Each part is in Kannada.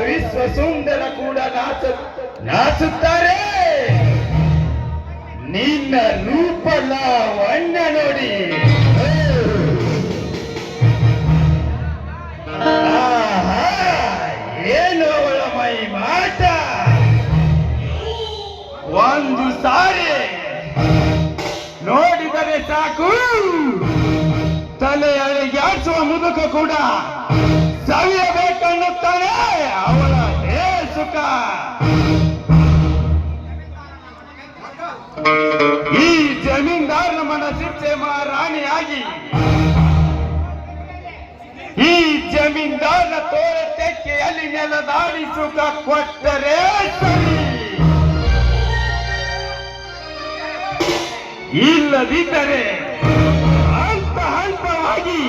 ವಿಶ್ವ ಸುಂದರ ಕೂಡ ನಾಚುತ್ತಾರೆ. ನಿನ್ನ ರೂಪ ಲಾವಣ್ಯ ನೋಡಿ ಏನು ಅವಳ ಮೈ ಮಾಟ. ಒಂದು ಸಾರಿ ನೋಡಿದರೆ ಸಾಕು ತಲೆ ಅಳಿಗಾಡಿಸುವ ಮುದುಕ ಕೂಡ ಸವಿಯಬೇಕನ್ನುತ್ತಾನೆ ಅವಳ ಹೇ ಸುಖ. ಈ ಜಮೀನ್ದಾರನ ಮನಸ್ಸಿಚ್ಚೆ ಮಹಾರಾಣಿಯಾಗಿ ಈ ಜಮೀನ್ದಾರನ ತೋಳ ತೆಕ್ಕೆಯಲ್ಲಿ ನೆಲದಾಡಿ ಸುಖ ಕೊಟ್ಟರೆ ಸರಿ, ಇಲ್ಲದಿದ್ದರೆ ಹಂತ ಹಂತವಾಗಿ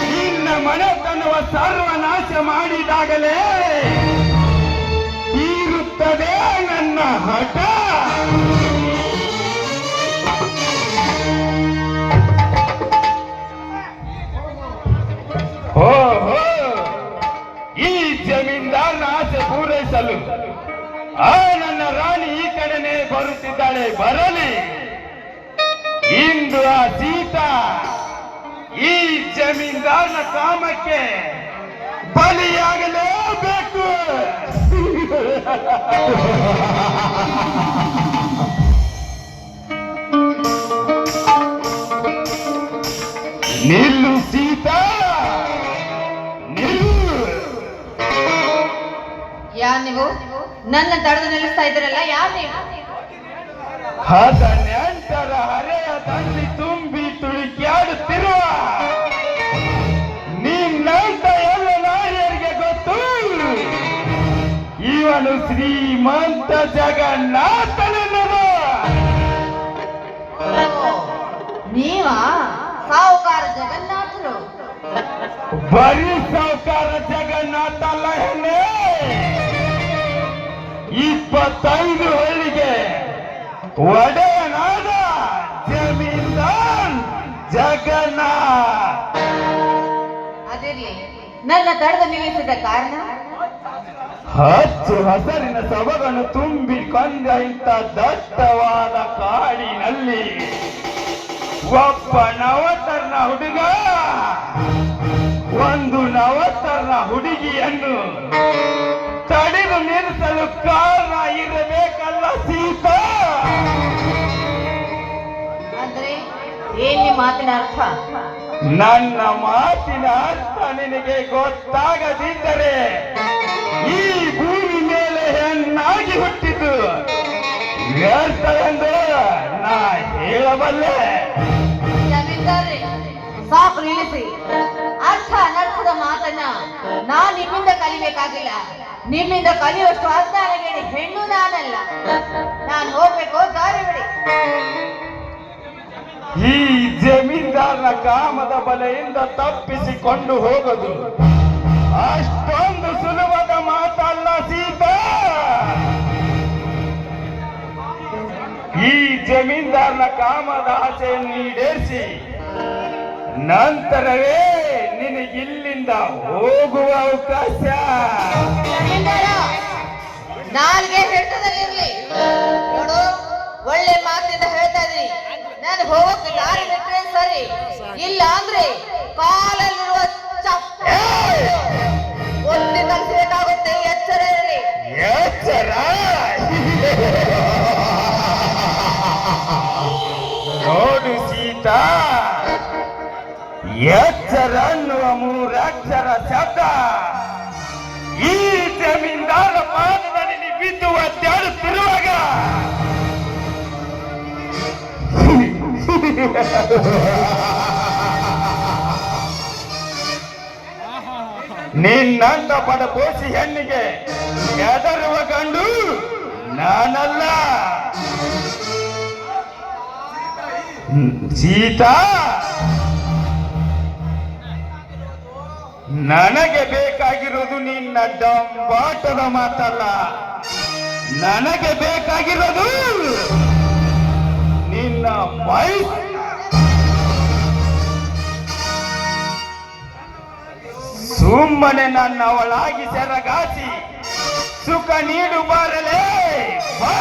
ನಿನ್ನ ಮನೆತನವ ಸರ್ವನಾಶ ಮಾಡಿದಾಗಲೇ ತೀರುತ್ತದೆ ನನ್ನ ಹಠ. ಓಹೋ, ಈ ಜಮೀನ್ದಾರನ ಆಸೆ ಪೂರೈಸಲು ನನ್ನ ರಾಣಿ ಈ ಕಡೆನೆ ಬರುತ್ತಿದ್ದಾಳೆ. ಬರಲಿ, ಇಂದು ಆ ಸೀತಾ ಈ ಜಮೀನ್ದಾರನ ಕಾಮಕ್ಕೆ ಬಲಿಯಾಗಲೇಬೇಕು. ನಿಲ್ಲು ಸೀತಾ, ನಿಲ್ಲು. ಯಾರು ನೀವು? ನನ್ನ ತಡೆದು ನಿಲ್ಲಿಸ್ತಾ ಇದ್ದೀರಲ್ಲ, ಯಾರು ನೀವು? ಅದ ನೆಂಟರ ಹರೆಯ ದಂಡಿ ತುಂಬಿ ತುಳುಕ್ಯಾಡುತ್ತಿರುವ ನಿನ್ನಂತ ಎಲ್ಲ ನಾರಿಯರಿಗೆ ಗೊತ್ತು. ಇವನು ಶ್ರೀಮಂತ ಜಗನ್ನಾಥನೆನ್ನದು. ನೀವ ಸಾಹುಕಾರ ಜಗನ್ನಾಥರು? ಬರೀ ಸಾಹುಕಾರ ಜಗನ್ನಾಥ ಅಲ್ಲ ಹೆಣ್ಣೆ, 25 ಹಳ್ಳಿಗೆ ಒಡೆಯನಾದ ಜಮೀನ್ದಾರ್ ಜಗನ್ನಾಥ್. ಅದಿರ್ಲಿ, ನನ್ನ ತಡೆದು ನಿಲ್ಲಿಸಿದ ಕಾರಣ? ಹಚ್ಚು ಹಸರಿನ ಸೊಬಗನ್ನು ತುಂಬಿಕೊಂಡ ಇಂಥ ದಟ್ಟವಾದ ಕಾಡಿನಲ್ಲಿ ಒಬ್ಬ ನವತರ್ನ ಹುಡುಗ ಒಂದು ನವತರ್ನ ಹುಡುಗಿಯನ್ನು ತಡೆದು ನಿಲ್ಲಿಸಲು ಕಾರಣ ಇರಬೇಕಲ್ಲ ಸೀತಾ. ಅಂದ್ರೆ ಏನ್ ಮಾತಿನ ಅರ್ಥ? ನನ್ನ ಮಾತಿನ ಅರ್ಥ ನಿನಗೆ ಗೊತ್ತಾಗದಿದ್ದರೆ ಈ ಭೂಮಿ ಮೇಲೆ ಹೆಣ್ಣಾಗಿ ಹುಟ್ಟಿದ್ದು ವ್ಯರ್ಥ ಎಂದು ನಾ ಹೇಳಬಲ್ಲೆ. ಜಮೀನ್ದಾರ್ರೆ, ಸಾಕು ನಿಲ್ಲಿಸಿ. ಅರ್ಥ ಅನರ್ಥದ ಮಾತನ್ನ ನಾನ್ ನಿಮ್ಮಿಂದ ಕಲಿಬೇಕಾಗಿಲ್ಲ. ನಿಮ್ಮಿಂದ ಕಲಿಯುವಷ್ಟು ಅಜ್ಞಾನಗೇಡಿ ಹೆಣ್ಣು ನಾನಲ್ಲ. ನಾನು ಹೋಗ್ಬೇಕು, ದಾರಿ ಬಿಡಿ. ಈ ಜಮೀನ್ದಾರನ ಕಾಮದ ಬಲೆಯಿಂದ ತಪ್ಪಿಸಿಕೊಂಡು ಹೋಗೋದು ಅಷ್ಟೊಂದು ಸುಲಭದ ಮಾತಲ್ಲ ಸೀತಾ. ಈ ಜಮೀನ್ದಾರನ ಕಾಮದ ಆಸೆಯನ್ನು ಈಡೇರಿಸಿ ನಂತರವೇ ನಿನಗಿಲ್ಲಿಂದ ಹೋಗುವ ಅವಕಾಶ. ನಾಲ್ಗೆ ಹಿಡಿತದಲ್ಲಿರ್ಲಿ. ನೋಡು, ಒಳ್ಳೆ ಮಾತಿಂದ ಹೇಳ್ತಾ ಇದೀನಿ. ನಾನು ಹೋಗಕ್ಕೆ ದಾರಿ ಬಿಟ್ರೆ ಸರಿ, ಇಲ್ಲ ಅಂದ್ರೆ ಕಾಲಲ್ಲಿರುವ ಒತ್ತಿ ತಲುಪಬೇಕಾಗುತ್ತೆ. ಎಚ್ಚರ ಇರಲಿ. ಎಚ್ಚರ? ನೋಡು ಸೀತಾ, ಎಚ್ಚರ ಅನ್ನುವ 3 ಅಕ್ಷರ ಶಬ್ದ ಈ ಜಮೀನ್ದಾರ ಪಾದದಲ್ಲಿ ಬಿದ್ದು ಒದ್ದಾಡುತ್ತಿರುವಾಗ ನಿನ್ನಂತ ಪಡಪೋಸಿ ಹೆಣ್ಣಿಗೆ ಹೆದರುವ ಗಂಡು ನಾನಲ್ಲ ಸೀತಾ. ನನಗೆ ಬೇಕಾಗಿರೋದು ನಿನ್ನ ಡಂಬಾಟದ ಮಾತಲ್ಲ, ನನಗೆ ಬೇಕಾಗಿರೋದು ನಿನ್ನ ಸುಮ್ಮನೆ ನನ್ನ ಅವಳಾಗಿ ಸೆರಗಾಸಿ ಸುಖ ನೀಡು ಬಾರಲೇ ಬಾ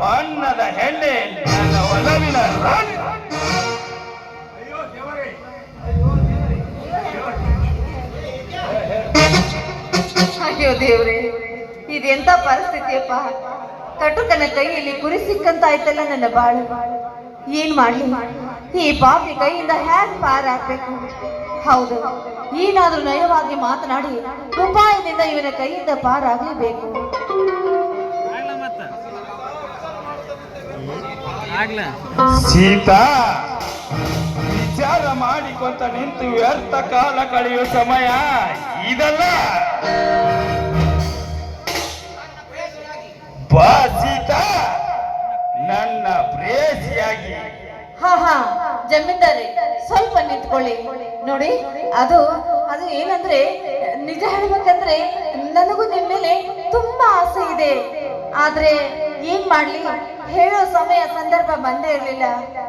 ಬಣ್ಣದ ಹೆಣ್ಣೆ ನನ್ನ ಒಲವಿನ ರಾಣಿ. ಅಯ್ಯೋ ದೇವ್ರೆ, ಇದೆಂತ ಪರಿಸ್ಥಿತಿಯಪ್ಪ. ಕಟುಕನ ಕೈಯಲ್ಲಿ ಕುರಿ ಸಿಕ್ಕಂತಾಯ್ತಲ್ಲ ನನ್ನ ಬಾಳು. ಏನ್ ಮಾಡ್ಲಿ, ಈ ಪಾಪಿ ಕೈಯಿಂದ ಹ್ಯಾಕ್ ಪಾರಾಗ್ಬೇಕು? ಹೌದು, ಏನಾದ್ರೂ ನಯವಾಗಿ ಮಾತನಾಡಿ ಉಪಾಯದಿಂದ ಇವನ ಕೈಯಿಂದ ಪಾರಾಗ್ಲೇಬೇಕು. ಸೀತಾ, ವಿಚಾರ ಮಾಡಿಕೊಂತ ನಿಂತು ವ್ಯರ್ಥ ಕಾಲ ಕಳೆಯುವ ಸಮಯ ಇದಲ್ಲ. ಬಾ ಸೀತಾ, ನನ್ನ ಪ್ರೇಯಸಿಯಾಗಿ. ಹಾ ಜಮೀನ್ದಾರಿ, ಸ್ವಲ್ಪ ನಿಂತ್ಕೊಳ್ಳಿ. ನೋಡಿ, ಅದು ಅದು ಏನಂದ್ರೆ, ನಿಜ ಹೇಳ್ಬೇಕಂದ್ರೆ ನನಗೂ ನಿಮ್ ಮೇಲೆ ತುಂಬಾ ಆಸೆ ಇದೆ. ಆದ್ರೆ ಏನ್ ಮಾಡ್ಲಿ, ಹೇಳೋ ಸಮಯ ಸಂದರ್ಭ ಬಂದೇ ಇರ್ಲಿಲ್ಲ.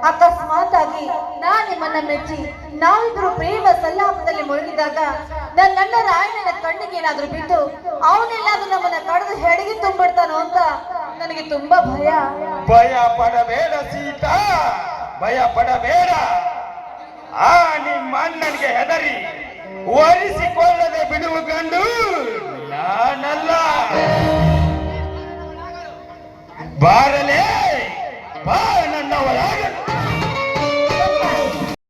ಅಕಸ್ಮಾತ್ ಆಗಿ ನಾನ್ ನಿಮ್ಮನ್ನ ಮೆಚ್ಚಿ ನಾವಿಬ್ರು ಪ್ರೇಮ ಸಲ್ಲಾಪದಲ್ಲಿ ಮುಳುಗಿದಾಗ ನನ್ನ ರಾಯಣ್ಣನ ಕಣ್ಣಿಗೆ ಏನಾದ್ರೂ ಬಿದ್ದು ಅವನೆಲ್ಲಾದ್ರೂ ನಮ್ಮನ್ನ ಕಳೆದು ಹೆಡಿಗೆ ತುಂಬಿಡ್ತಾನೋ ಅಂತ ನನಗೆ ತುಂಬಾ ಭಯ. ಭಯ ಪಡಬೇಡ ಸೀತಾ, ಭಯ ಪಡಬೇಡ. ಆ ನಿಮ್ಮ ಅಣ್ಣನಿಗೆ ಹೆದರಿ ಒರೆಸಿಕೊಳ್ಳದೆ ಬಿಡುವ ಗಂಡು ನಾನಲ್ಲ. ಬಾರಲೇ, ಬಾ ನನ್ನ ಒಳಗ.